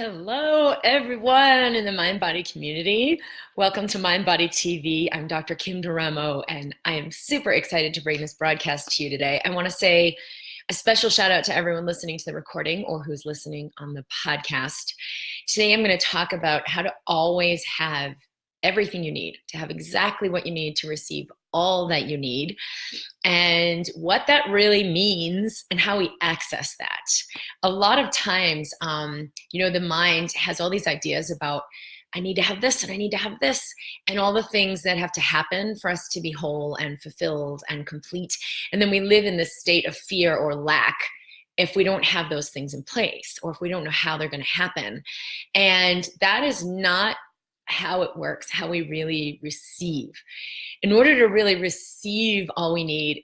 Hello, everyone in the Mind Body community. Welcome to Mind Body TV. I'm Dr. Kim Duramo, and I am super excited to bring this broadcast to you today. I want to say a special shout out to everyone listening to the recording or who's listening on the podcast. Today, I'm going to talk about how to always have everything you need, to have exactly what you need to receive all that you need, and what that really means and how we access that. A lot of times, the mind has all these ideas about, I need to have this and I need to have this, and all the things that have to happen for us to be whole and fulfilled and complete. And then we live in this state of fear or lack if we don't have those things in place, or if we don't know how they're going to happen. And that is not how it works, how we really receive. In order to really receive all we need,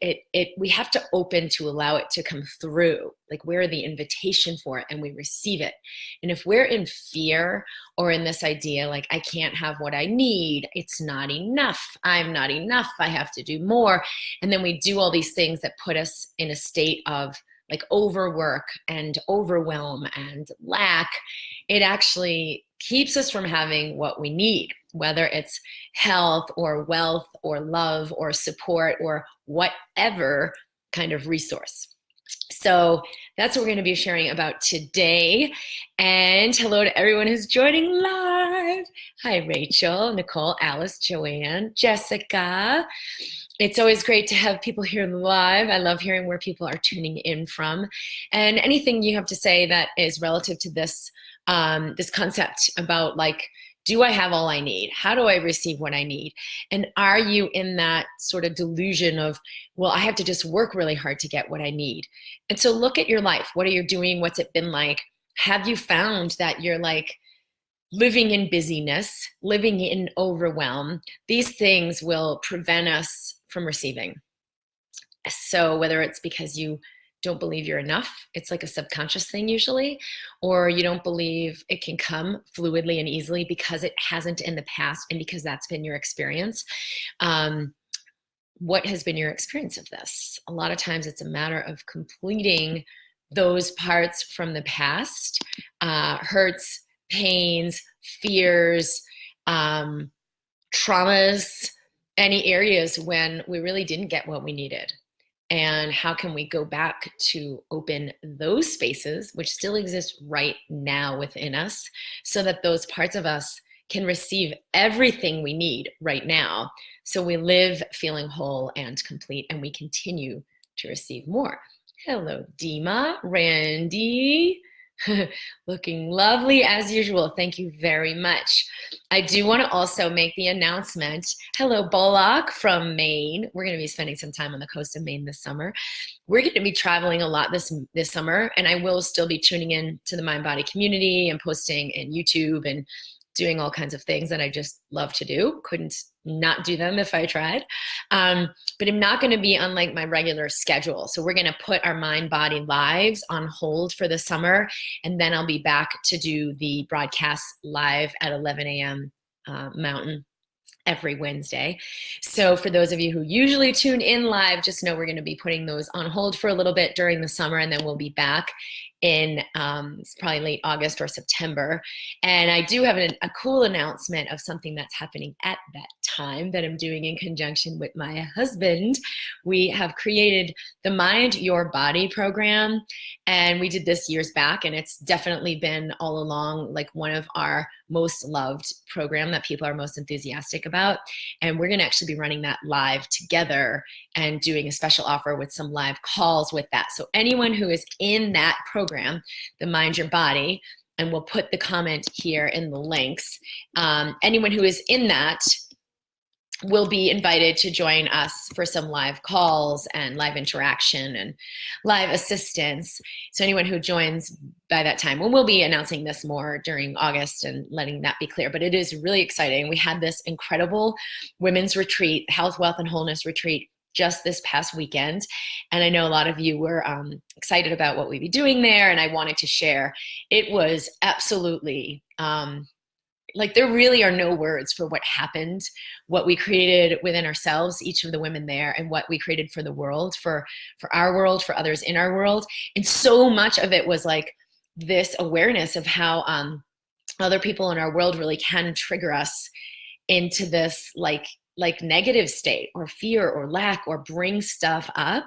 we have to open to allow it to come through. Like, we're the invitation for it and we receive it. And if we're in fear or in this idea, like, I can't have what I need, it's not enough, I'm not enough, I have to do more. And then we do all these things that put us in a state of like overwork and overwhelm and lack. It actually keeps us from having what we need, whether it's health or wealth or love or support or whatever kind of resource. So that's what we're going to be sharing about today. And hello to everyone who's joining live. Hi, Rachel, Nicole, Alice, Joanne, Jessica. It's always great to have people here live. I love hearing where people are tuning in from. And anything you have to say that is relative to this this concept about, like, do I have all I need? How do I receive what I need? And are you in that sort of delusion of, well, I have to just work really hard to get what I need? And so look at your life. What are you doing? What's it been like? Have you found that you're like living in busyness, living in overwhelm? These things will prevent us from receiving. So whether it's because you don't believe you're enough, it's like a subconscious thing usually, or you don't believe it can come fluidly and easily because it hasn't in the past, and because that's been your experience. What has been your experience of this? A lot of times it's a matter of completing those parts from the past, hurts, pains, fears, traumas, any areas when we really didn't get what we needed. And how can we go back to open those spaces, which still exist right now within us, so that those parts of us can receive everything we need right now, so we live feeling whole and complete, and we continue to receive more. Hello, Dima, Randy. Looking lovely as usual. Thank you very much. I do want to also make the announcement. Hello, Bolak from Maine. We're going to be spending some time on the coast of Maine this summer. We're going to be traveling a lot this summer, and I will still be tuning in to the Mind Body community and posting in YouTube and doing all kinds of things that I just love to do. Couldn't not do them if I tried. But I'm not going to be on like my regular schedule. So we're going to put our Mind Body lives on hold for the summer. And then I'll be back to do the broadcast live at 11 a.m. Mountain every Wednesday. So for those of you who usually tune in live, just know we're going to be putting those on hold for a little bit during the summer, and then we'll be back in it's probably late August or September. And I do have a cool announcement of something that's happening at that time that I'm doing in conjunction with my husband. We have created the Mind Your Body program, and we did this years back, and it's definitely been all along like one of our most loved program that people are most enthusiastic about. And we're going to actually be running that live together and doing a special offer with some live calls with that. So anyone who is in that program, the Mind Your Body, and we'll put the comment here in the links, anyone who is in that will be invited to join us for some live calls and live interaction and live assistance. So anyone who joins by that time, we'll be announcing this more during August and letting that be clear, but it is really exciting. We had this incredible women's retreat, health, wealth, and wholeness retreat just this past weekend. And I know a lot of you were excited about what we'd be doing there, and I wanted to share. It was absolutely, like, there really are no words for what happened, what we created within ourselves, each of the women there, and what we created for the world, for our world, for others in our world. And so much of it was like this awareness of how other people in our world really can trigger us into this like negative state or fear or lack or bring stuff up,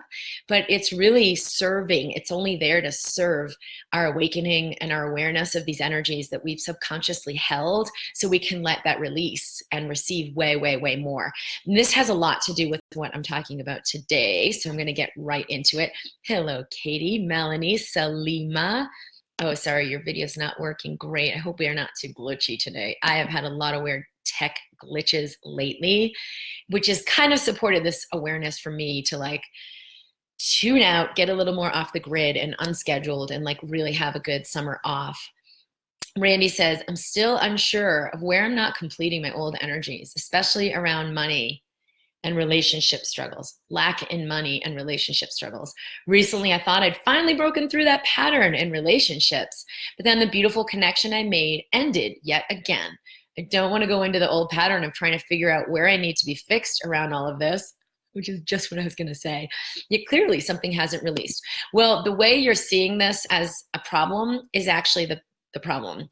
but it's really serving. It's only there to serve our awakening and our awareness of these energies that we've subconsciously held, so we can let that release and receive way, way, way more. And this has a lot to do with what I'm talking about today, so I'm going to get right into it. Hello, Katie, Melanie, Salima. Oh, sorry, your video's not working. Great. I hope we are not too glitchy today. I have had a lot of weird tech glitches lately, which has kind of supported this awareness for me to like tune out, get a little more off the grid and unscheduled, and like really have a good summer off. Randy says, I'm still unsure of where I'm not completing my old energies, especially around money and relationship struggles, lack in money and relationship struggles. Recently, I thought I'd finally broken through that pattern in relationships, but then the beautiful connection I made ended yet again. I don't want to go into the old pattern of trying to figure out where I need to be fixed around all of this, which is just what I was going to say. Yet clearly something hasn't released. Well, the way you're seeing this as a problem is actually the problem.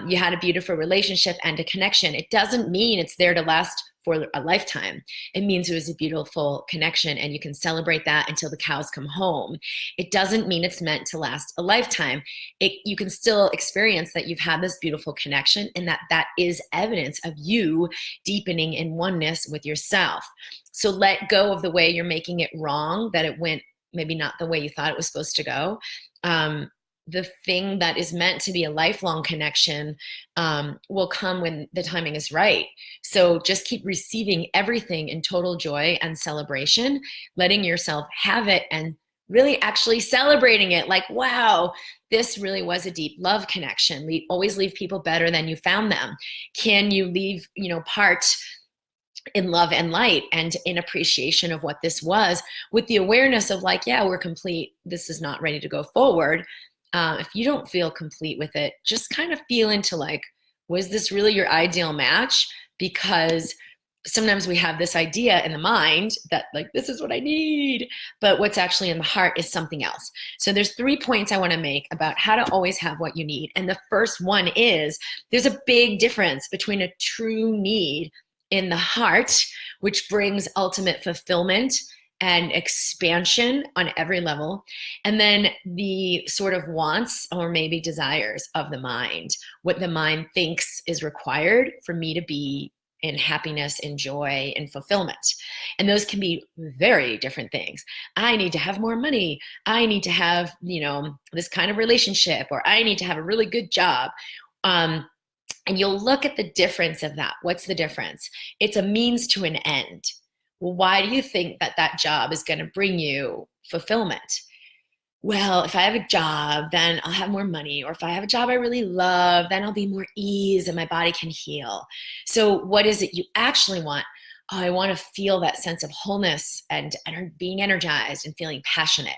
You had a beautiful relationship and a connection. It doesn't mean it's there to last for a lifetime. It means it was a beautiful connection and you can celebrate that until the cows come home. It doesn't mean it's meant to last a lifetime. You can still experience that you've had this beautiful connection, and that is evidence of you deepening in oneness with yourself. So let go of the way you're making it wrong, that it went maybe not the way you thought it was supposed to go. The thing that is meant to be a lifelong connection will come when the timing is right. So just keep receiving everything in total joy and celebration, letting yourself have it and really actually celebrating it. Like, wow, this really was a deep love connection. Always leave people better than you found them. Can you leave, part in love and light and in appreciation of what this was, with the awareness of like, yeah, we're complete. This is not ready to go forward. If you don't feel complete with it, just kind of feel into like, was this really your ideal match? Because sometimes we have this idea in the mind that like, this is what I need, but what's actually in the heart is something else. So there's 3 points I want to make about how to always have what you need. And the first one is there's a big difference between a true need in the heart, which brings ultimate fulfillment and expansion on every level, and then the sort of wants or maybe desires of the mind, what the mind thinks is required for me to be in happiness and joy and fulfillment. And those can be very different things. I need to have more money. I need to have, this kind of relationship, or I need to have a really good job. And you'll look at the difference of that. What's the difference? It's a means to an end. Well, why do you think that job is going to bring you fulfillment? Well, if I have a job, then I'll have more money. Or if I have a job I really love, then I'll be more ease and my body can heal. So what is it you actually want? Oh, I want to feel that sense of wholeness and being energized and feeling passionate.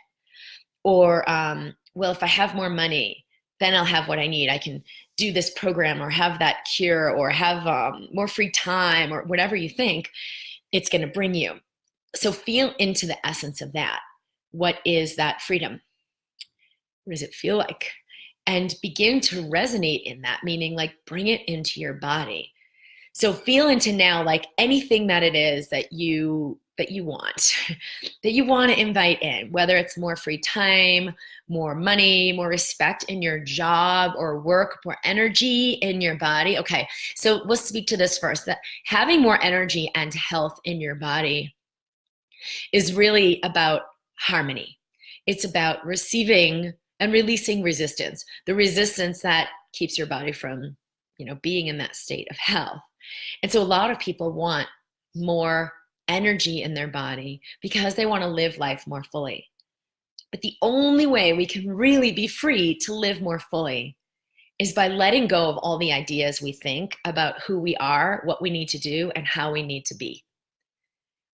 Or, well, if I have more money, then I'll have what I need. I can do this program or have that cure or have more free time or whatever you think it's going to bring you. So feel into the essence of that. What is that freedom? What does it feel like? And begin to resonate in that, meaning like bring it into your body. So feel into now like anything that it is that you want, that you want to invite in, whether it's more free time, more money, more respect in your job or work, more energy in your body. Okay, so we'll speak to this first, that having more energy and health in your body is really about harmony. It's about receiving and releasing resistance, the resistance that keeps your body from, being in that state of health. And so a lot of people want more energy in their body because they want to live life more fully. But the only way we can really be free to live more fully is by letting go of all the ideas we think about who we are, what we need to do, and how we need to be.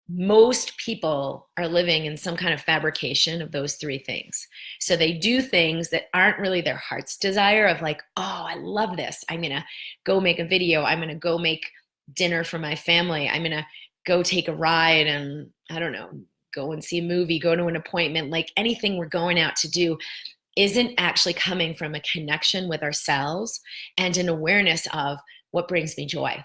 Most people are living in some kind of fabrication of those 3 things. So they do things that aren't really their heart's desire of like, oh, I love this. I'm going to go make a video. I'm going to go make dinner for my family. I'm going to go take a ride and, I don't know, go and see a movie, go to an appointment, like anything we're going out to do. isn't actually coming from a connection with ourselves and an awareness of what brings me joy.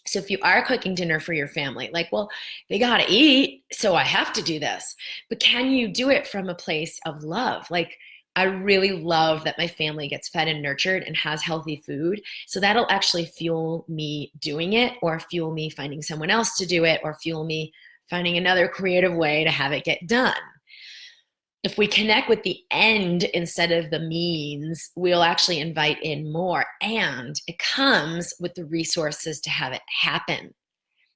So if you are cooking dinner for your family, like, well, they got to eat, so I have to do this. But can you do it from a place of love? Like, I really love that my family gets fed and nurtured and has healthy food. So that'll actually fuel me doing it, or fuel me finding someone else to do it, or fuel me finding another creative way to have it get done. If we connect with the end instead of the means, we'll actually invite in more. And it comes with the resources to have it happen.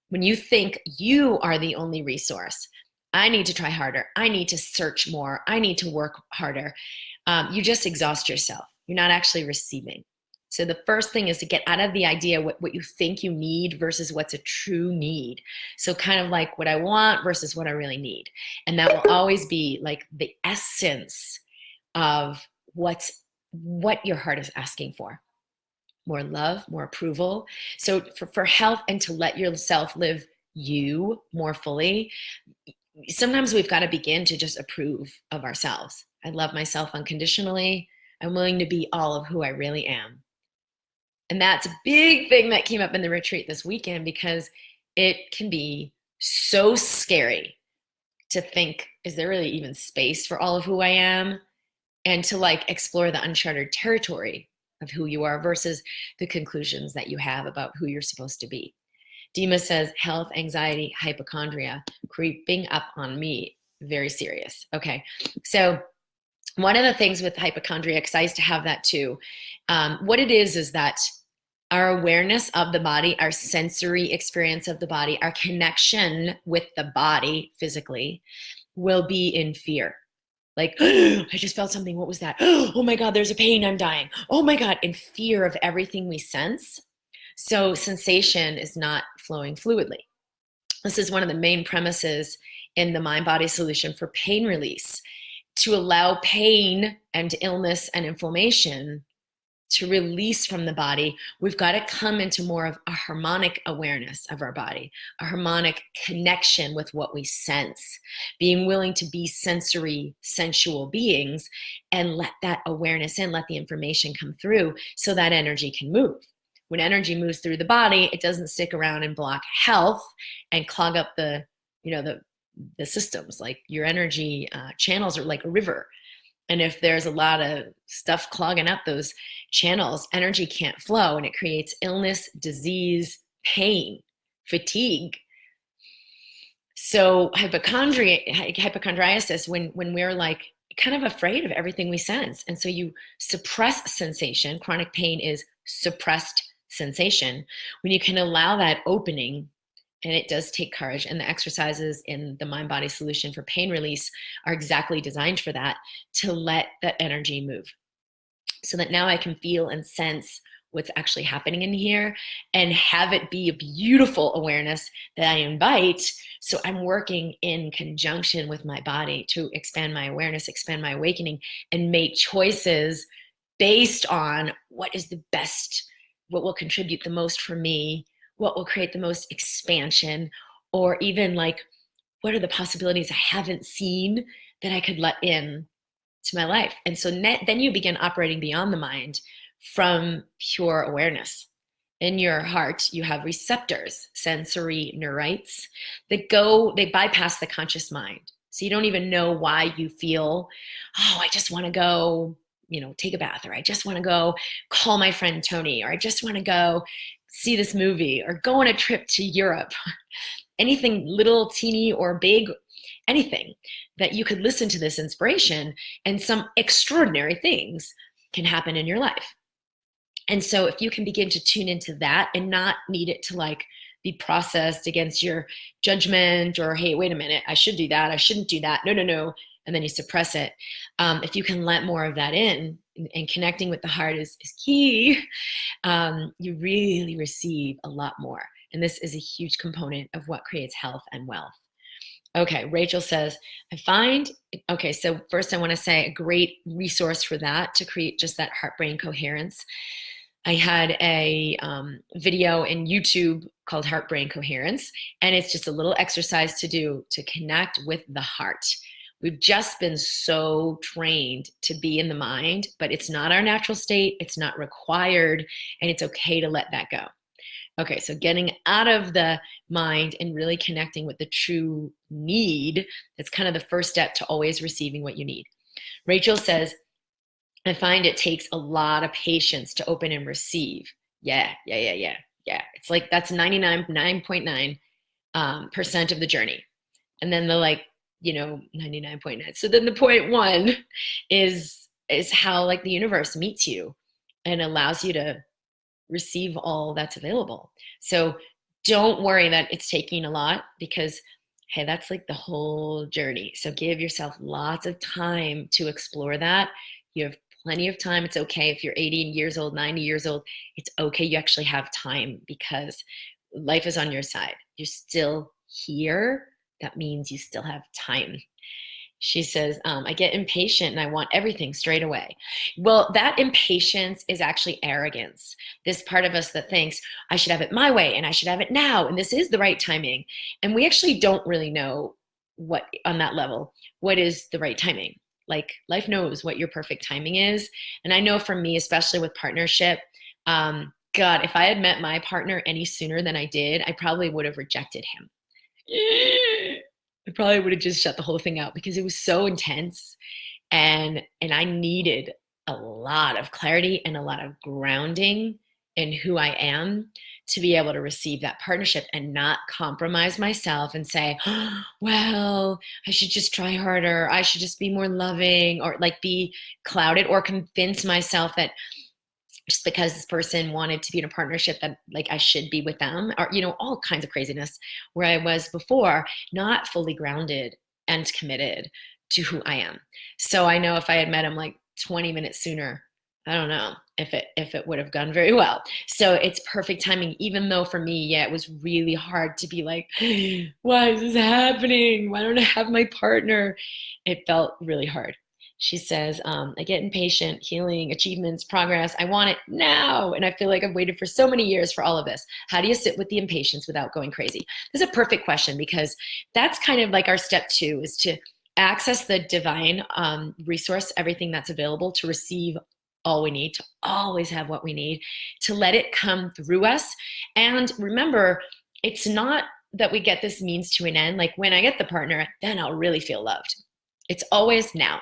When you think you are the only resource, I need to try harder, I need to search more, I need to work harder, you just exhaust yourself. You're not actually receiving. So the first thing is to get out of the idea what you think you need versus what's a true need. So kind of like what I want versus what I really need. And that will always be like the essence of what your heart is asking for. More love, more approval. So for health and to let yourself live you more fully, sometimes we've got to begin to just approve of ourselves. I love myself unconditionally. I'm willing to be all of who I really am. And that's a big thing that came up in the retreat this weekend, because it can be so scary to think, is there really even space for all of who I am? And to like explore the uncharted territory of who you are versus the conclusions that you have about who you're supposed to be. Dima says, health, anxiety, hypochondria creeping up on me. Very serious. Okay. So one of the things with hypochondria, because I used to have that too, what it is that our awareness of the body, our sensory experience of the body, our connection with the body physically will be in fear. Like, oh, I just felt something. What was that? Oh my God, there's a pain. I'm dying. Oh my God, in fear of everything we sense. So sensation is not flowing fluidly. This is one of the main premises in the mind-body solution for pain release, to allow pain and illness and inflammation to release from the body. We've got to come into more of a harmonic awareness of our body, a harmonic connection with what we sense, being willing to be sensory, sensual beings, and let that awareness in, let the information come through so that energy can move. When energy moves through the body, it doesn't stick around and block health and clog up the systems. Like your energy channels are like a river. And if there's a lot of stuff clogging up those channels, energy can't flow, and it creates illness, disease, pain, fatigue. So hypochondriasis, when we're like kind of afraid of everything we sense. And so you suppress sensation. Chronic pain is suppressed sensation. When you can allow that opening, and it does take courage, and the exercises in the mind-body solution for pain release are exactly designed for that, to let that energy move. So that now I can feel and sense what's actually happening in here, and have it be a beautiful awareness that I invite. So I'm working in conjunction with my body to expand my awareness, expand my awakening, and make choices based on what is the best, what will contribute the most for me, what will create the most expansion, or even like, what are the possibilities I haven't seen that I could let in to my life? And so then you begin operating beyond the mind from pure awareness. In your heart, you have receptors, sensory neurites, they bypass the conscious mind. So you don't even know why you feel, oh, I just want to go, take a bath, or I just want to go call my friend Tony, or I just want to go see this movie, or go on a trip to Europe. Anything little, teeny, or big, anything that you could listen to this inspiration, and some extraordinary things can happen in your life. And so if you can begin to tune into that and not need it to like be processed against your judgment, or, hey, wait a minute, I should do that, I shouldn't do that, no, and then you suppress it. If you can let more of that in, and connecting with the heart is key, you really receive a lot more. And this is a huge component of what creates health and wealth. Okay, Rachel says, okay, so first I want to say a great resource for that, to create just that heart-brain coherence. I had a video in YouTube called Heart-Brain Coherence, and it's just a little exercise to do to connect with the heart. We've just been so trained to be in the mind, but it's not our natural state. It's not required, and it's okay to let that go. Okay, so getting out of the mind and really connecting with the true need, that's kind of the first step to always receiving what you need. Rachel says, I find it takes a lot of patience to open and receive. Yeah. It's like that's 99.9% of the journey. And then the 99.9. So then the point one is how like the universe meets you and allows you to receive all that's available. So don't worry that it's taking a lot, because hey, that's like the whole journey. So give yourself lots of time to explore that. You have plenty of time. It's okay if you're 80 years old, 90 years old. It's okay. You actually have time because life is on your side. You're still here. That means you still have time. She says, I get impatient and I want everything straight away. Well, that impatience is actually arrogance. This part of us that thinks, I should have it my way and I should have it now. And this is the right timing. And we actually don't really know what, on that level, what is the right timing. Like life knows what your perfect timing is. And I know for me, especially with partnership, God, if I had met my partner any sooner than I did, I probably would have rejected him. I probably would have just shut the whole thing out because it was so intense, and I needed a lot of clarity and a lot of grounding in who I am to be able to receive that partnership and not compromise myself and say, oh, well, I should just try harder. I should just be more loving, or like be clouded, or convince myself that just because this person wanted to be in a partnership that like I should be with them, or all kinds of craziness, where I was before not fully grounded and committed to who I am. So I know if I had met him like 20 minutes sooner, I don't know if it would have gone very well. So it's perfect timing, even though for me, yeah, it was really hard to be like, why is this happening? Why don't I have my partner? It felt really hard. She says, I get impatient, healing, achievements, progress. I want it now. And I feel like I've waited for so many years for all of this. How do you sit with the impatience without going crazy? This is a perfect question, because that's kind of like our step two, is to access the divine resource, everything that's available, to receive all we need, to always have what we need, to let it come through us. And remember, it's not that we get this means to an end. Like when I get the partner, then I'll really feel loved. It's always now.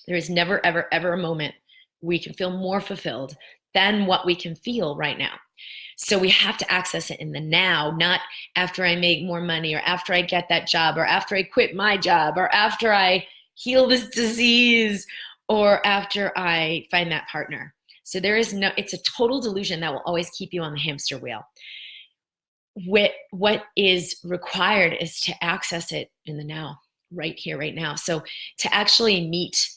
There is never, ever, ever a moment we can feel more fulfilled than what we can feel right now. So we have to access it in the now, not after I make more money, or after I get that job, or after I quit my job, or after I heal this disease, or after I find that partner. So it's a total delusion that will always keep you on the hamster wheel. What is required is to access it in the now, right here, right now. So to actually meet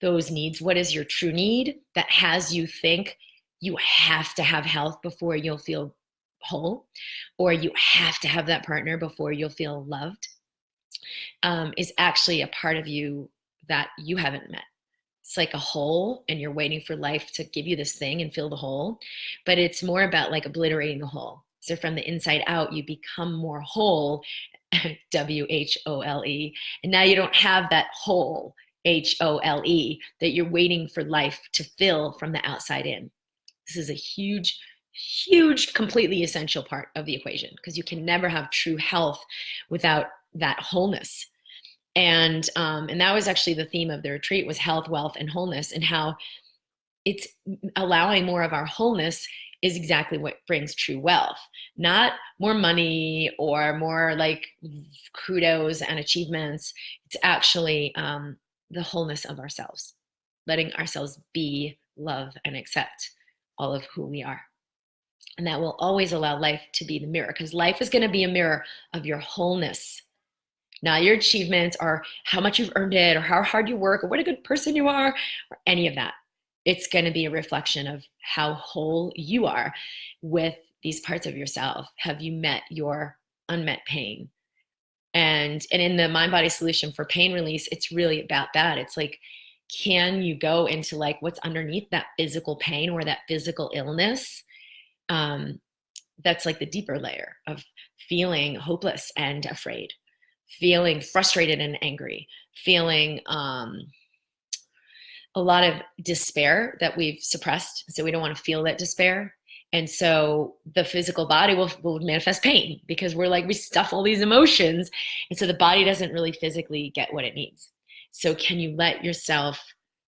those needs, what is your true need that has you think you have to have health before you'll feel whole, or you have to have that partner before you'll feel loved, is actually a part of you that you haven't met. It's like a hole, and you're waiting for life to give you this thing and fill the hole, but it's more about like obliterating the hole. So from the inside out, you become more whole, WHOLE, and now you don't have that hole, HOLE, that you're waiting for life to fill from the outside in. This is a huge, huge, completely essential part of the equation, because you can never have true health without that wholeness. And that was actually the theme of the retreat, was health, wealth, and wholeness, and how it's allowing more of our wholeness is exactly what brings true wealth, not more money or more like kudos and achievements. It's actually the wholeness of ourselves, letting ourselves be, love, and accept all of who we are. And that will always allow life to be the mirror, because life is going to be a mirror of your wholeness, not your achievements or how much you've earned it or how hard you work or what a good person you are or any of that. It's going to be a reflection of how whole you are with these parts of yourself. Have you met your unmet pain? And in the Mind Body Solution for Pain Release, it's really about that. It's like, can you go into like what's underneath that physical pain or that physical illness? That's like the deeper layer of feeling hopeless and afraid. feeling frustrated and angry, feeling a lot of despair that we've suppressed. So we don't want to feel that despair. And so the physical body will manifest pain because we stuff all these emotions. And so the body doesn't really physically get what it needs. So can you let yourself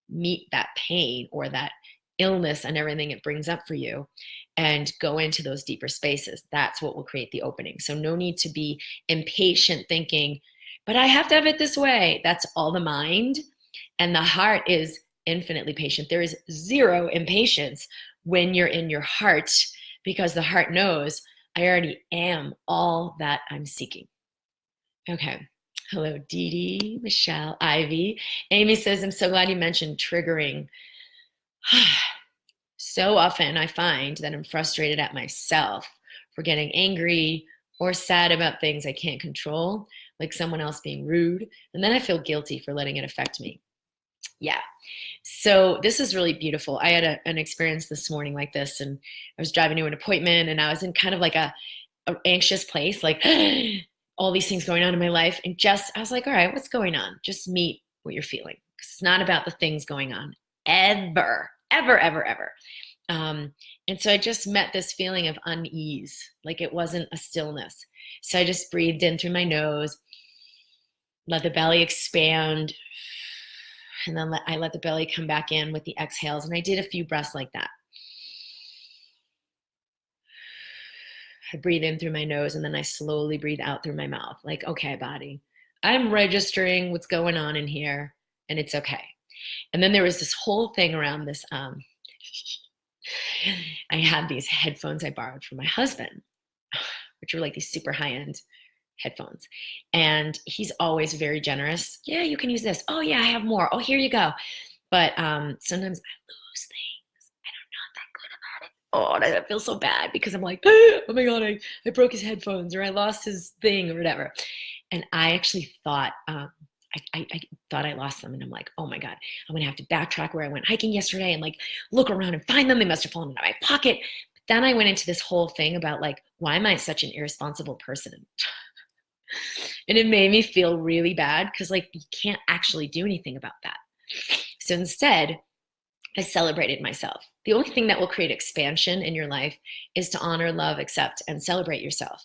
meet that pain or that illness and everything it brings up for you and go into those deeper spaces? That's what will create the opening. So no need to be impatient thinking, but I have to have it this way. That's all the mind. And the heart is infinitely patient. There is zero impatience when you're in your heart, because the heart knows I already am all that I'm seeking. Okay. Hello, Dee Dee, Michelle, Ivy. Amy says, I'm so glad you mentioned triggering. So often I find that I'm frustrated at myself for getting angry or sad about things I can't control, like someone else being rude. And then I feel guilty for letting it affect me. Yeah. So this is really beautiful. I had an experience this morning like this, and I was driving to an appointment and I was in kind of like a anxious place, like all these things going on in my life. And I was like, all right, what's going on? Just meet what you're feeling. It's not about the things going on ever, ever, ever, ever. And so I just met this feeling of unease, like it wasn't a stillness. So I just breathed in through my nose, let the belly expand, and then I let the belly come back in with the exhales. And I did a few breaths like that. I breathe in through my nose and then I slowly breathe out through my mouth. Like, okay, body, I'm registering what's going on in here and it's okay. And then there was this whole thing around this. I had these headphones I borrowed from my husband, which were like these super high-end headphones. And he's always very generous. Yeah, you can use this. Oh yeah, I have more. Oh, here you go. But sometimes I lose things and I'm not that good about it. Oh, and I feel so bad because I'm like, oh my God, I broke his headphones or I lost his thing or whatever. And I actually thought, I thought I lost them. And I'm like, oh my God, I'm going to have to backtrack where I went hiking yesterday and like look around and find them. They must have fallen out of my pocket. But then I went into this whole thing about like, why am I such an irresponsible person? And it made me feel really bad because like you can't actually do anything about that. So instead, I celebrated myself. The only thing that will create expansion in your life is to honor, love, accept, and celebrate yourself.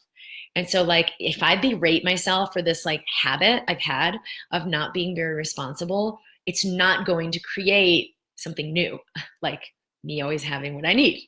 And so like if I berate myself for this like habit I've had of not being very responsible, it's not going to create something new, like me always having what I need.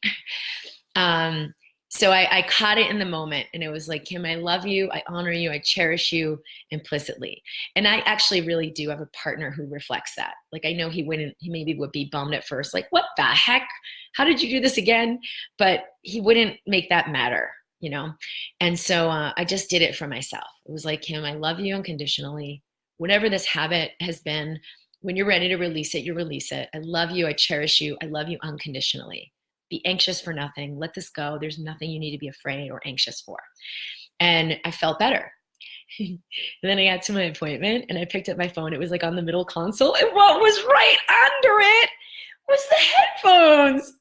So I caught it in the moment and it was like, Kim, I love you. I honor you. I cherish you implicitly. And I actually really do have a partner who reflects that. Like, I know he maybe would be bummed at first. Like, what the heck? How did you do this again? But he wouldn't make that matter, you know? And so I just did it for myself. It was like, Kim, I love you unconditionally. Whatever this habit has been, when you're ready to release it, you release it. I love you. I cherish you. I love you unconditionally. Be anxious for nothing. Let this go. There's nothing you need to be afraid or anxious for. And I felt better. And then I got to my appointment and I picked up my phone. It was like on the middle console. And what was right under it was the headphones.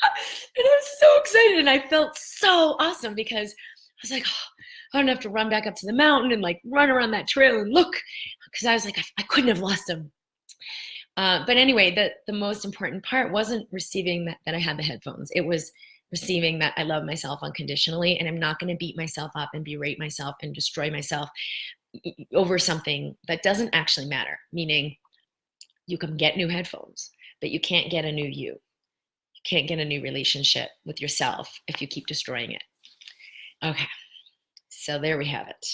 And I was so excited and I felt so awesome because I was like, oh, I don't have to run back up to the mountain and like run around that trail and look, because I was like, I couldn't have lost them. But anyway, the most important part wasn't receiving that I had the headphones. It was receiving that I love myself unconditionally and I'm not going to beat myself up and berate myself and destroy myself over something that doesn't actually matter. Meaning you can get new headphones, but you can't get a new you. You can't get a new relationship with yourself if you keep destroying it. Okay, so there we have it.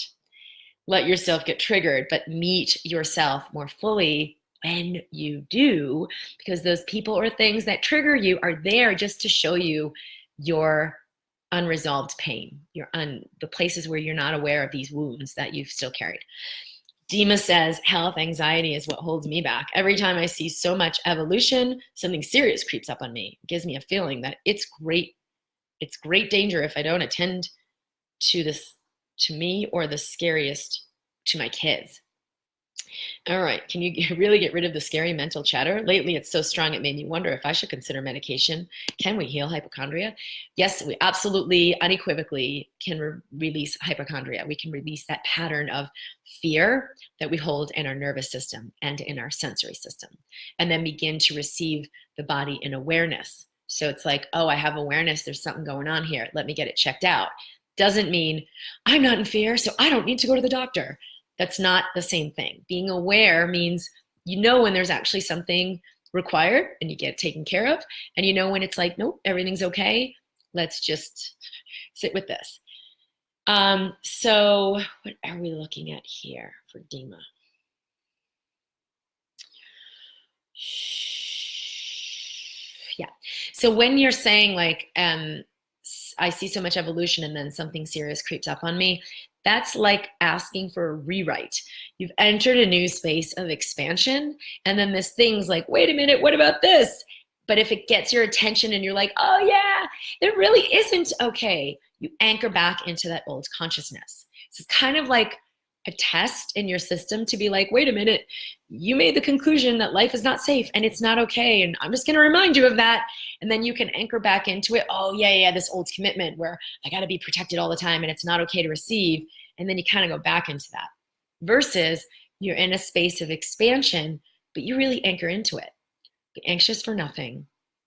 Let yourself get triggered, but meet yourself more fully when you do, because those people or things that trigger you are there just to show you your unresolved pain, the places where you're not aware of these wounds that you've still carried. Dima says, health anxiety is what holds me back. Every time I see so much evolution, something serious creeps up on me. It gives me a feeling that it's great danger if I don't attend to this, to me, or the scariest, to my kids. All right. Can you really get rid of the scary mental chatter? Lately, it's so strong it made me wonder if I should consider medication. Can we heal hypochondria? Yes, we absolutely, unequivocally can release hypochondria. We can release that pattern of fear that we hold in our nervous system and in our sensory system, and then begin to receive the body in awareness. So it's like, oh, I have awareness. There's something going on here. Let me get it checked out. Doesn't mean I'm not in fear, so I don't need to go to the doctor. That's not the same thing. Being aware means you know when there's actually something required and you get taken care of, and you know when it's like, nope, everything's okay. Let's just sit with this. So what are we looking at here for Dima? Yeah. So when you're saying like, I see so much evolution and then something serious creeps up on me, that's like asking for a rewrite. You've entered a new space of expansion, and then this thing's like, wait a minute, what about this? But if it gets your attention and you're like, oh yeah, it really isn't okay, you anchor back into that old consciousness. So it's kind of like a test in your system to be like, wait a minute, you made the conclusion that life is not safe and it's not okay. And I'm just going to remind you of that. And then you can anchor back into it. Oh, yeah, this old commitment where I got to be protected all the time and it's not okay to receive. And then you kind of go back into that. Versus you're in a space of expansion, but you really anchor into it. Be anxious for nothing.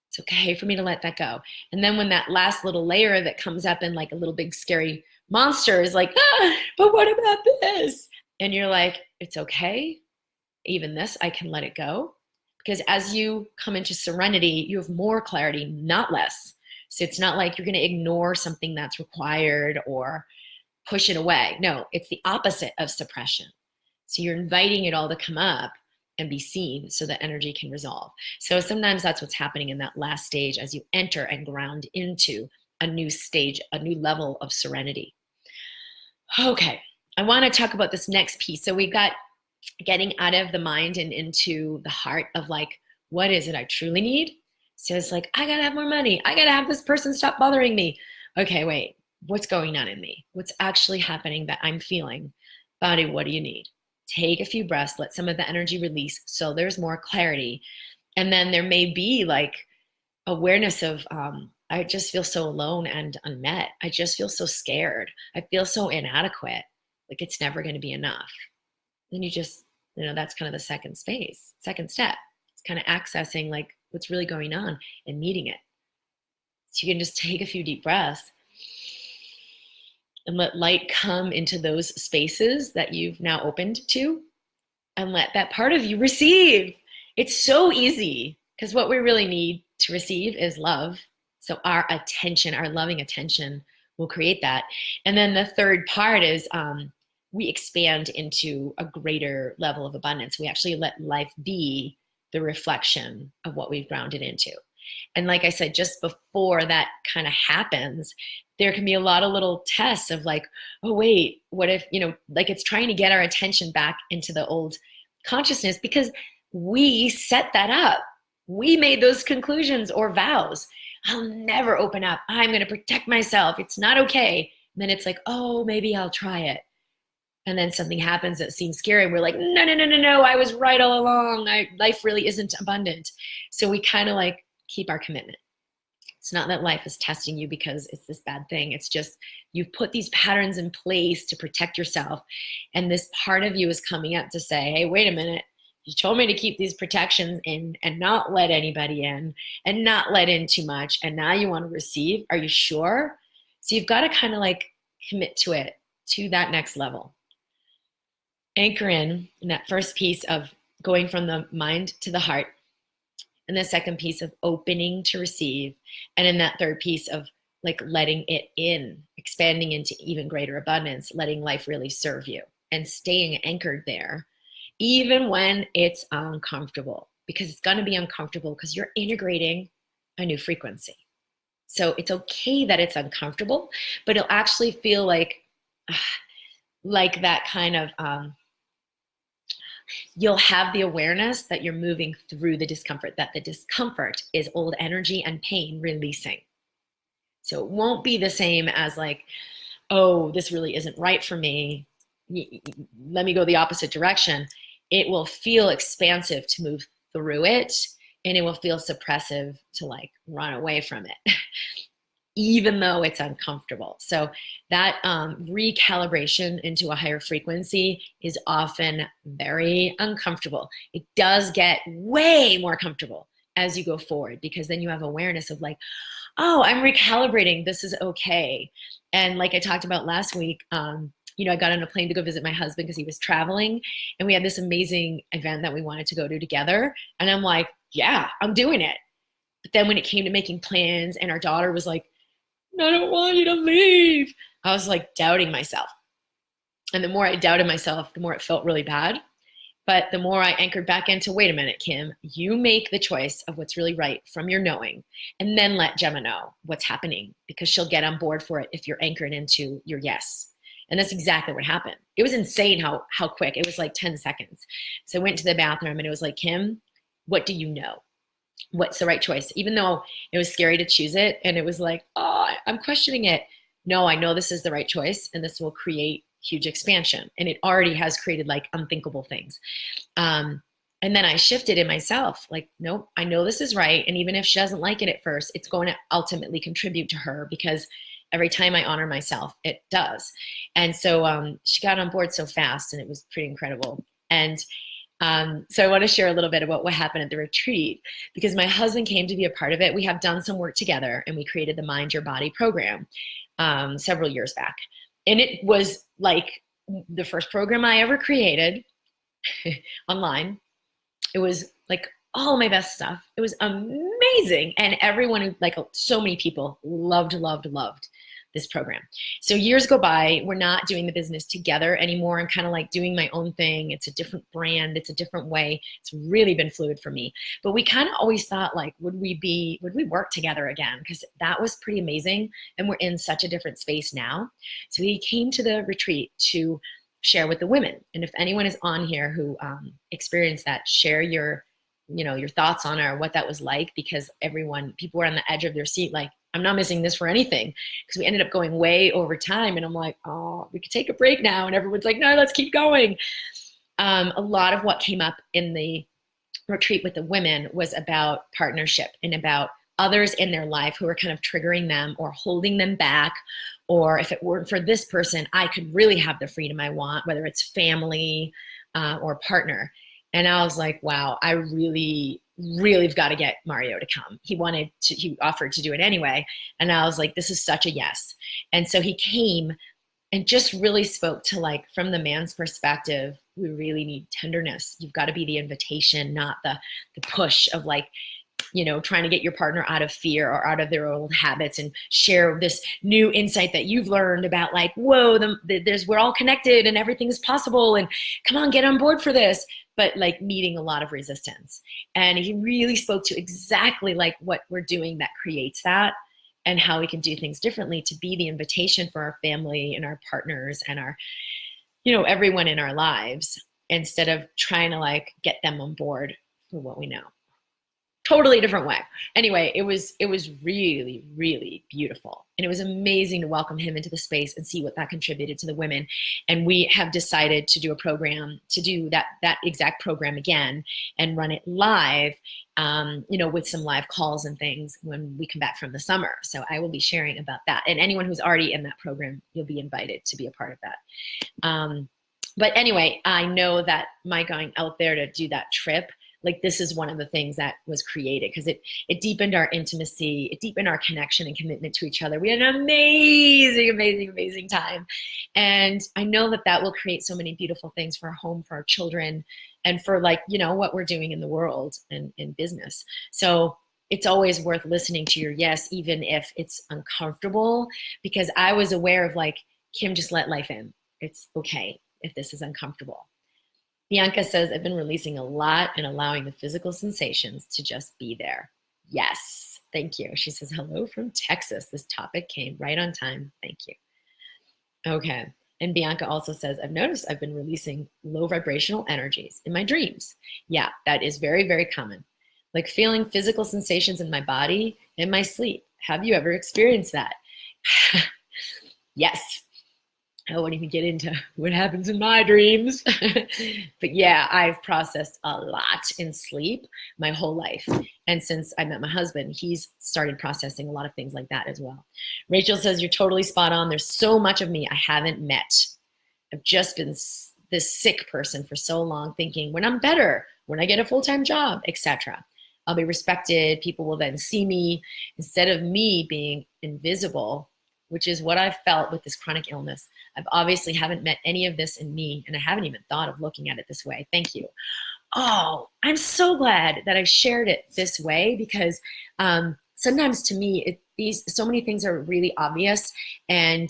It's okay for me to let that go. And then when that last little layer that comes up in like a little big scary monster is like, but what about this? And you're like, it's okay. Even this, I can let it go. Because as you come into serenity, you have more clarity, not less. So it's not like you're going to ignore something that's required or push it away. No, it's the opposite of suppression. So you're inviting it all to come up and be seen so that energy can resolve. So sometimes that's what's happening in that last stage as you enter and ground into a new stage, a new level of serenity. Okay, I want to talk about this next piece. So we've got getting out of the mind and into the heart of like, what is it I truly need? So it's like, I gotta have more money. I gotta have this person stop bothering me. Okay, wait, what's going on in me? What's actually happening that I'm feeling? Body, what do you need? Take a few breaths, let some of the energy release so there's more clarity. And then there may be like awareness of, I just feel so alone and unmet. I just feel so scared. I feel so inadequate. Like it's never going to be enough. Then you just, that's kind of the second step. It's kind of accessing like what's really going on and meeting it. So you can just take a few deep breaths and let light come into those spaces that you've now opened to, and let that part of you receive. It's so easy because what we really need to receive is love. So our attention, our loving attention will create that. And then the third part is we expand into a greater level of abundance. We actually let life be the reflection of what we've grounded into. And like I said, just before that kind of happens, there can be a lot of little tests of like, oh, wait, what if, like it's trying to get our attention back into the old consciousness because we set that up. We made those conclusions or vows. I'll never open up. I'm going to protect myself. It's not okay. And then it's like, oh, maybe I'll try it. And then something happens that seems scary. And we're like, no, I was right all along. Life really isn't abundant. So we kind of like keep our commitment. It's not that life is testing you because it's this bad thing. It's just you've put these patterns in place to protect yourself. And this part of you is coming up to say, hey, wait a minute. You told me to keep these protections in and not let anybody in and not let in too much. And now you want to receive. Are you sure? So you've got to kind of like commit to it, to that next level. Anchor in that first piece of going from the mind to the heart. And the second piece of opening to receive. And in that third piece of like letting it in, expanding into even greater abundance, letting life really serve you and staying anchored there, even when it's uncomfortable, because it's going to be uncomfortable because you're integrating a new frequency. So it's okay that it's uncomfortable, but it'll actually feel like that kind of, you'll have the awareness that you're moving through the discomfort, that the discomfort is old energy and pain releasing. So it won't be the same as like, oh, this really isn't right for me. Let me go the opposite direction. it will feel expansive to move through it, and it will feel suppressive to like run away from it, even though it's uncomfortable. So that recalibration into a higher frequency is often very uncomfortable. It does get way more comfortable as you go forward, because then you have awareness of like, oh, I'm recalibrating. This is okay. And like I talked about last week, I got on a plane to go visit my husband because he was traveling, and we had this amazing event that we wanted to go to together. And I'm like, yeah, I'm doing it. But then when it came to making plans and our daughter was like, I don't want you to leave, I was like doubting myself. And the more I doubted myself, the more it felt really bad. But the more I anchored back into, wait a minute, Kim, you make the choice of what's really right from your knowing, and then let Gemma know what's happening, because she'll get on board for it if you're anchored into your yes. And that's exactly what happened. It was insane how quick. It was like 10 seconds. So I went to the bathroom and it was like, Kim, what do you know? What's the right choice? Even though it was scary to choose it, and it was like, oh, I'm questioning it. No, I know this is the right choice, and this will create huge expansion. And it already has created like unthinkable things. And then I shifted in myself, like, nope, I know this is right. And even if she doesn't like it at first, it's going to ultimately contribute to her, because every time I honor myself, it does. And so she got on board so fast, and it was pretty incredible. And so I want to share a little bit about what happened at the retreat, because my husband came to be a part of it. We have done some work together, and we created the Mind Your Body program several years back. And it was like the first program I ever created online. It was like all my best stuff. It was amazing. And everyone, like so many people, loved this program. So years go by, we're not doing the business together anymore. I'm kind of like doing my own thing. It's a different brand. It's a different way. It's really been fluid for me. But we kind of always thought like, would we work together again? Because that was pretty amazing. And we're in such a different space now. So we came to the retreat to share with the women. And if anyone is on here who experienced that, share your thoughts on it, or what that was like, because people were on the edge of their seat, like, I'm not missing this for anything, because we ended up going way over time. And I'm like, oh, we could take a break now. And everyone's like, no, let's keep going. A lot of what came up in the retreat with the women was about partnership and about others in their life who were kind of triggering them or holding them back. Or if it weren't for this person, I could really have the freedom I want, whether it's family or partner. And I was like, wow, I really have got to get Mario to come. He offered to do it anyway. And I was like, this is such a yes. And so he came and just really spoke to, like, from the man's perspective, we really need tenderness. You've got to be the invitation, not the push of like, trying to get your partner out of fear or out of their old habits, and share this new insight that you've learned about, like, whoa, we're all connected and everything's possible, and come on, get on board for this. But like meeting a lot of resistance. And he really spoke to exactly like what we're doing that creates that, and how we can do things differently to be the invitation for our family and our partners and our, everyone in our lives, instead of trying to like get them on board for what we know. Totally different way. Anyway, it was really, really beautiful. And it was amazing to welcome him into the space and see what that contributed to the women. And we have decided to do a program, to do that exact program again and run it live, with some live calls and things when we come back from the summer. So I will be sharing about that. And anyone who's already in that program, you'll be invited to be a part of that. But anyway, I know that my going out there to do that trip, like, this is one of the things that was created, because it deepened our intimacy, it deepened our connection and commitment to each other. We had an amazing, amazing, amazing time. And I know that will create so many beautiful things for our home, for our children, and for, like, what we're doing in the world and in business. So it's always worth listening to your yes, even if it's uncomfortable, because I was aware of, like, Kim, just let life in. It's okay if this is uncomfortable. Bianca says, I've been releasing a lot and allowing the physical sensations to just be there. Yes, thank you. She says, hello from Texas. This topic came right on time. Thank you. Okay. And Bianca also says, I've noticed I've been releasing low vibrational energies in my dreams. Yeah, that is very, very common. Like feeling physical sensations in my body in my sleep. Have you ever experienced that? Yes. I won't even get into what happens in my dreams. But yeah, I've processed a lot in sleep my whole life. And since I met my husband, he's started processing a lot of things like that as well. Rachel says, you're totally spot on. There's so much of me I haven't met. I've just been this sick person for so long, thinking when I'm better, when I get a full-time job, etc., I'll be respected. People will then see me instead of me being invisible, which is what I've felt with this chronic illness. I've obviously haven't met any of this in me, and I haven't even thought of looking at it this way. Thank you. Oh, I'm so glad that I shared it this way, because sometimes to me, so many things are really obvious, and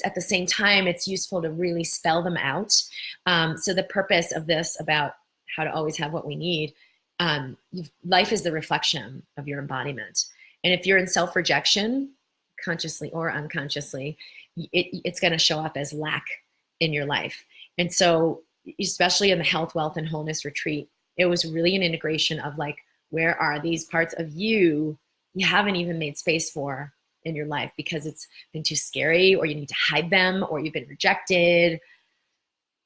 at the same time, it's useful to really spell them out. So the purpose of this about how to always have what we need, life is the reflection of your embodiment. And if you're in self-rejection, consciously or unconsciously, it's going to show up as lack in your life. And so, especially in the health, wealth, and wholeness retreat, it was really an integration of like, where are these parts of you haven't even made space for in your life because it's been too scary, or you need to hide them, or you've been rejected.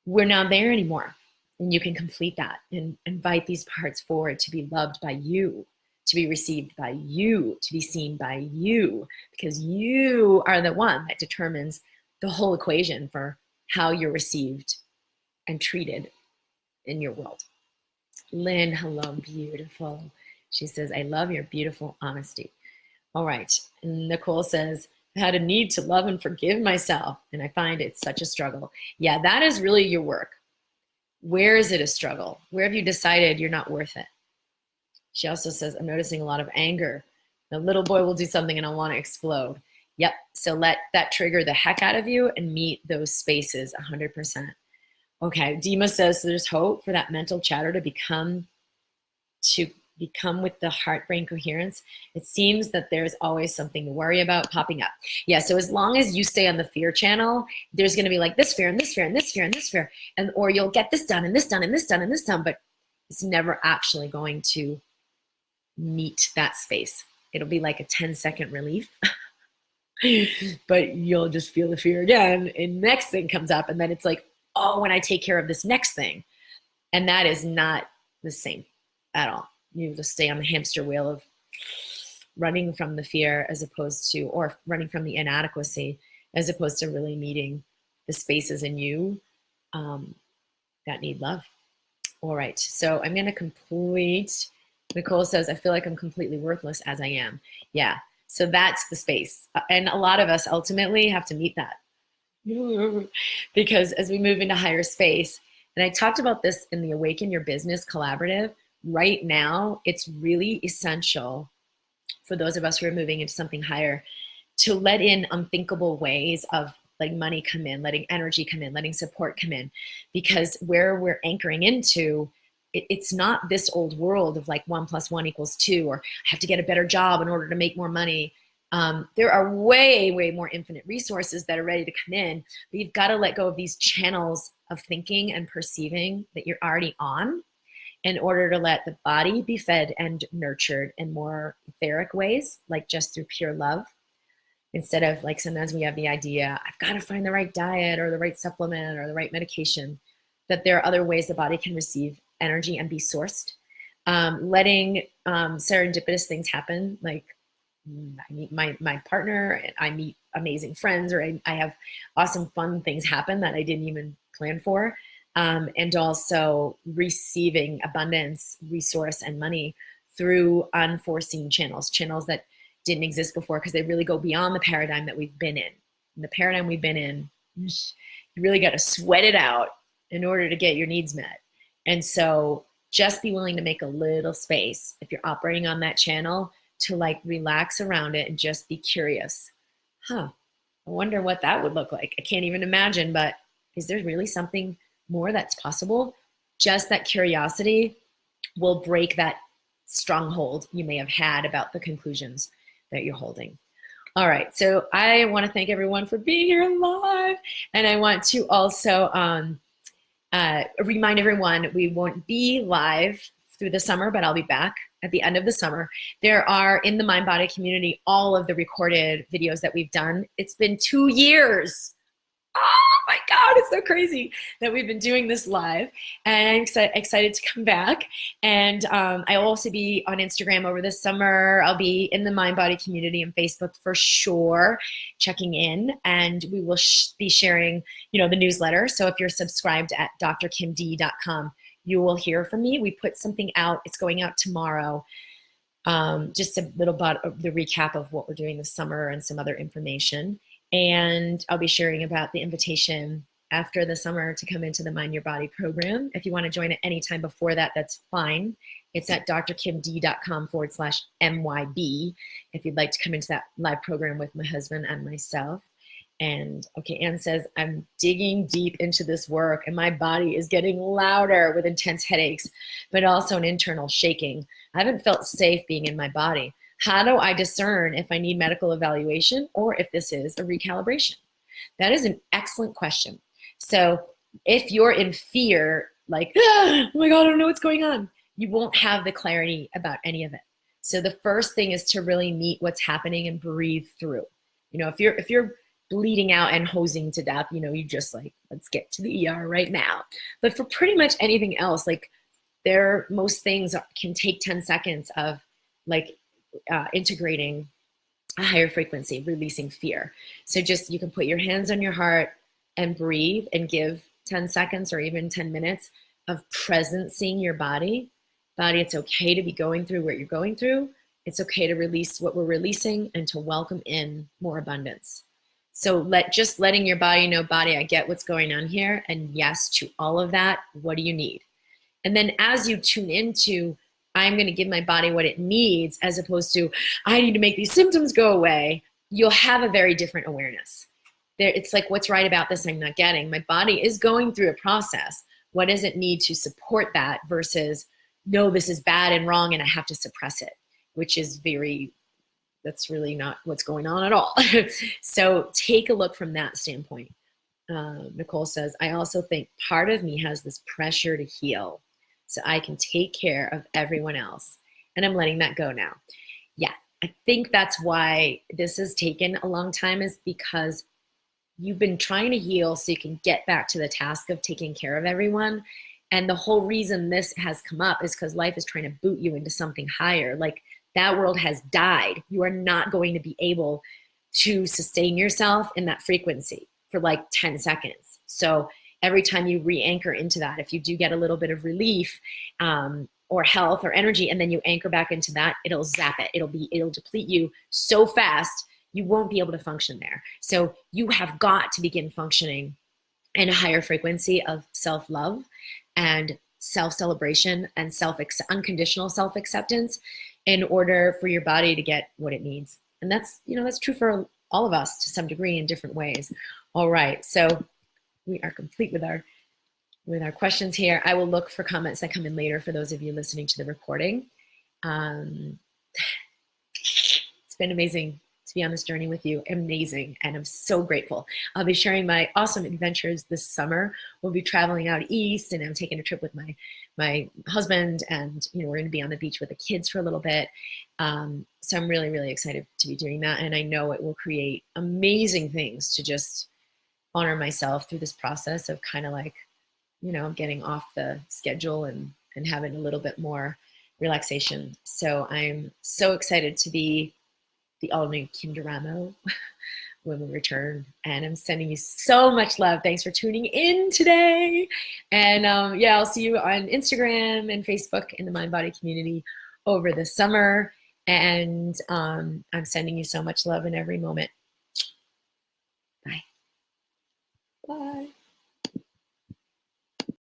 We're not there anymore. And you can complete that and invite these parts forward to be loved by you, to be received by you, to be seen by you, because you are the one that determines the whole equation for how you're received and treated in your world. Lynn, hello, beautiful. She says, I love your beautiful honesty. All right. And Nicole says, I had a need to love and forgive myself, and I find it's such a struggle. Yeah, that is really your work. Where is it a struggle? Where have you decided you're not worth it? She also says, I'm noticing a lot of anger. The little boy will do something and I want to explode. Yep. So let that trigger the heck out of you and meet those spaces 100%. Okay. Dima says, so there's hope for that mental chatter to become with the heart-brain coherence. It seems that there's always something to worry about popping up. Yeah, so as long as you stay on the fear channel, there's going to be like this fear and this fear and this fear and this fear, and or you'll get this done and this done and this done and this done, but it's never actually going to meet that space. It'll be like a 10-second relief, but you'll just feel the fear again, and next thing comes up, and then it's like, oh, when I take care of this next thing, and that is not the same at all. You just stay on the hamster wheel of running from the fear as opposed to, or running from the inadequacy, as opposed to really meeting the spaces in you that need love. All right, so I'm going to complete. Nicole says, I feel like I'm completely worthless as I am. Yeah, so that's the space. And a lot of us ultimately have to meet that. Because as we move into higher space, and I talked about this in the Awaken Your Business Collaborative, right now, it's really essential for those of us who are moving into something higher to let in unthinkable ways of like money come in, letting energy come in, letting support come in, because where we're anchoring into, it's not this old world of like 1 + 1 = 2, or I have to get a better job in order to make more money. There are way, way more infinite resources that are ready to come in, but you've got to let go of these channels of thinking and perceiving that you're already on, in order to let the body be fed and nurtured in more etheric ways, like just through pure love. Instead of like, sometimes we have the idea, I've got to find the right diet or the right supplement or the right medication, that there are other ways the body can receive energy and be sourced. Letting serendipitous things happen, like I meet my partner, and I meet amazing friends, or I have awesome fun things happen that I didn't even plan for. And also receiving abundance, resource, and money through unforeseen channels that didn't exist before, because they really go beyond the paradigm that we've been in. And the paradigm we've been in, you really got to sweat it out in order to get your needs met. And so just be willing to make a little space if you're operating on that channel to like relax around it and just be curious. I wonder what that would look like. I can't even imagine, but is there really something more that's possible? Just that curiosity will break that stronghold you may have had about the conclusions that you're holding. All right, so I want to thank everyone for being here live, and I want to also remind everyone we won't be live through the summer, but I'll be back at the end of the summer. There are, in the Mind Body community, all of the recorded videos that we've done. It's been 2 years. Oh my God, it's so crazy that we've been doing this live, and I'm excited to come back. And I'll also be on Instagram over this summer. I'll be in the Mind Body community and Facebook for sure, checking in, and we will be sharing, the newsletter. So if you're subscribed at drkimd.com, you will hear from me. We put something out. It's going out tomorrow. Just a little bit of the recap of what we're doing this summer and some other information. And I'll be sharing about the invitation after the summer to come into the Mind Your Body program. If you want to join at any time before that, that's fine. It's at drkimd.com/MYB if you'd like to come into that live program with my husband and myself. And okay, Anne says, I'm digging deep into this work and my body is getting louder with intense headaches, but also an internal shaking. I haven't felt safe being in my body. How do I discern if I need medical evaluation or if this is a recalibration? That is an excellent question. So if you're in fear, like, oh my God, I don't know what's going on, you won't have the clarity about any of it. So the first thing is to really meet what's happening and breathe through. If you're bleeding out and hosing to death, you just like, let's get to the ER right now. But for pretty much anything else, like most things can take 10 seconds of like integrating a higher frequency, releasing fear. So just, you can put your hands on your heart and breathe and give 10 seconds or even 10 minutes of presencing your body. It's okay to be going through what you're going through. It's okay to release what we're releasing and to welcome in more abundance. So letting your body know, body, I get what's going on here. And yes to all of that. What do you need? And then as you tune into, I'm going to give my body what it needs, as opposed to, I need to make these symptoms go away, you'll have a very different awareness. It's like, what's right about this I'm not getting? My body is going through a process. What does it need to support that versus, no, this is bad and wrong and I have to suppress it, which is that's really not what's going on at all. So take a look from that standpoint. Nicole says, I also think part of me has this pressure to heal so I can take care of everyone else. And I'm letting that go now. Yeah, I think that's why this has taken a long time, is because you've been trying to heal so you can get back to the task of taking care of everyone. And the whole reason this has come up is because life is trying to boot you into something higher. Like, that world has died. You are not going to be able to sustain yourself in that frequency for like 10 seconds. So every time you re-anchor into that, if you do get a little bit of relief or health or energy, and then you anchor back into that, it'll zap it. It'll deplete you so fast, you won't be able to function there. So you have got to begin functioning in a higher frequency of self-love and self-celebration and unconditional self-acceptance in order for your body to get what it needs. And that's true for all of us to some degree in different ways. All right, so we are complete with our questions here. I will look for comments that come in later for those of you listening to the recording. It's been amazing to be on this journey with you. Amazing. And I'm so grateful. I'll be sharing my awesome adventures this summer. We'll be traveling out east, and I'm taking a trip with my husband, and we're going to be on the beach with the kids for a little bit. So I'm really, really excited to be doing that. And I know it will create amazing things to just honor myself through this process of kind of like, getting off the schedule and having a little bit more relaxation. So I'm so excited to be the all-new Kim Duramo when we return. And I'm sending you so much love. Thanks for tuning in today. And I'll see you on Instagram and Facebook in the Mind Body community over the summer. And I'm sending you so much love in every moment. Bye. Bye.